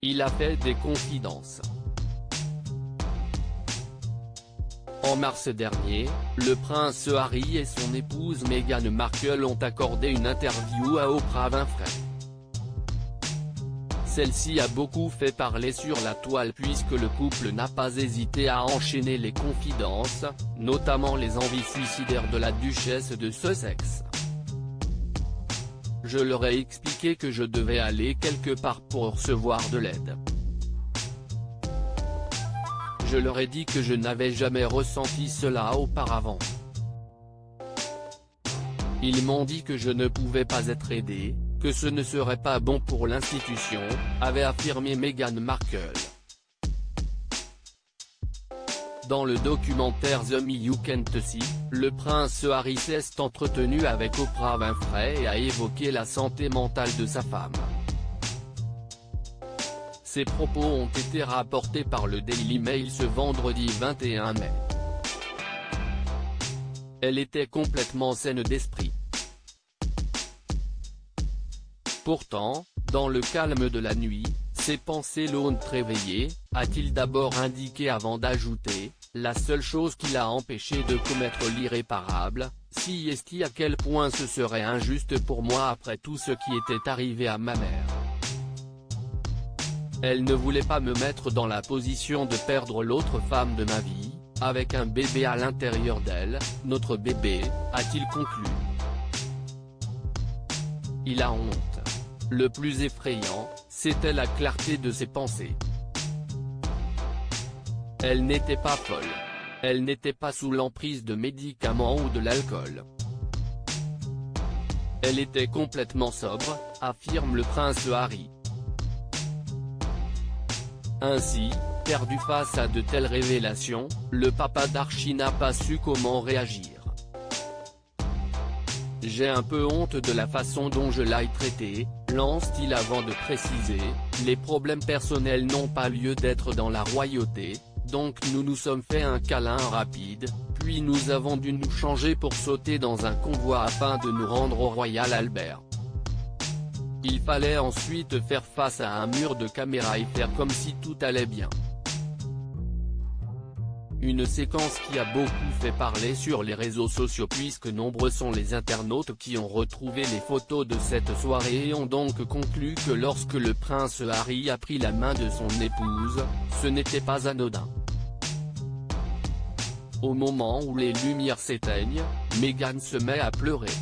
il a fait des confidences. En mars dernier, le prince Harry et son épouse Meghan Markle ont accordé une interview à Oprah Winfrey. Celle-ci a beaucoup fait parler sur la toile puisque le couple n'a pas hésité à enchaîner les confidences, notamment les envies suicidaires de la duchesse de Sussex. Je leur ai expliqué que je devais aller quelque part pour recevoir de l'aide. Je leur ai dit que je n'avais jamais ressenti cela auparavant. Ils m'ont dit que je ne pouvais pas être aidé, que ce ne serait pas bon pour l'institution, avait affirmé Meghan Markle. Dans le documentaire The Me You Can't See, le prince Harry s'est entretenu avec Oprah Winfrey et a évoqué la santé mentale de sa femme. Ces propos ont été rapportés par le Daily Mail ce vendredi 21 mai. Elle était complètement saine d'esprit. Pourtant, dans le calme de la nuit, ses pensées l'ont réveillé, a-t-il d'abord indiqué avant d'ajouter, la seule chose qui l'a empêché de commettre l'irréparable, si est à quel point ce serait injuste pour moi après tout ce qui était arrivé à ma mère. Elle ne voulait pas me mettre dans la position de perdre l'autre femme de ma vie, avec un bébé à l'intérieur d'elle, notre bébé, a-t-il conclu. Il a honte. Le plus effrayant, c'était la clarté de ses pensées. Elle n'était pas folle. Elle n'était pas sous l'emprise de médicaments ou de l'alcool. Elle était complètement sobre, affirme le prince Harry. Ainsi, perdu face à de telles révélations, le papa d'Archie n'a pas su comment réagir. J'ai un peu honte de la façon dont je l'ai traité, lance-t-il avant de préciser, les problèmes personnels n'ont pas lieu d'être dans la royauté, donc nous nous sommes fait un câlin rapide, puis nous avons dû nous changer pour sauter dans un convoi afin de nous rendre au Royal Albert. Il fallait ensuite faire face à un mur de caméras et faire comme si tout allait bien. Une séquence qui a beaucoup fait parler sur les réseaux sociaux puisque nombreux sont les internautes qui ont retrouvé les photos de cette soirée et ont donc conclu que lorsque le prince Harry a pris la main de son épouse, ce n'était pas anodin. Au moment où les lumières s'éteignent, Meghan se met à pleurer.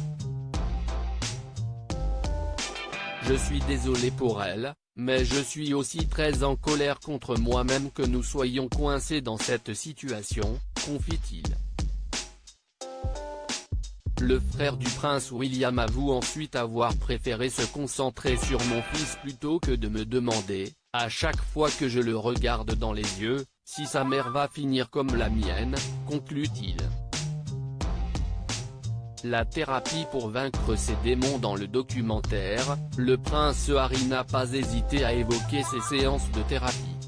Je suis désolé pour elle, mais je suis aussi très en colère contre moi-même que nous soyons coincés dans cette situation, confie-t-il. Le frère du prince William avoue ensuite avoir préféré se concentrer sur mon fils plutôt que de me demander, à chaque fois que je le regarde dans les yeux, si sa mère va finir comme la mienne, conclut-il. La thérapie pour vaincre ses démons. Dans le documentaire, le prince Harry n'a pas hésité à évoquer ses séances de thérapie.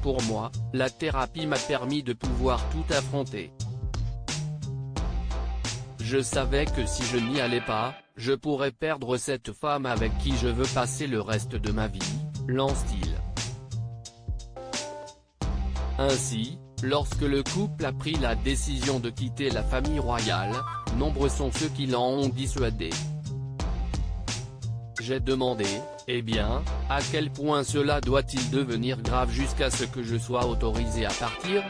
Pour moi, la thérapie m'a permis de pouvoir tout affronter. Je savais que si je n'y allais pas, je pourrais perdre cette femme avec qui je veux passer le reste de ma vie, lance-t-il. Ainsi, lorsque le couple a pris la décision de quitter la famille royale, nombreux sont ceux qui l'en ont dissuadé. J'ai demandé, eh bien, à quel point cela doit-il devenir grave jusqu'à ce que je sois autorisé à partir ?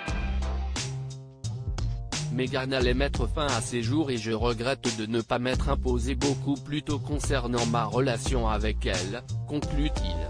Meghan allait mettre fin à ses jours et je regrette de ne pas m'être imposé beaucoup plus tôt concernant ma relation avec elle, conclut-il.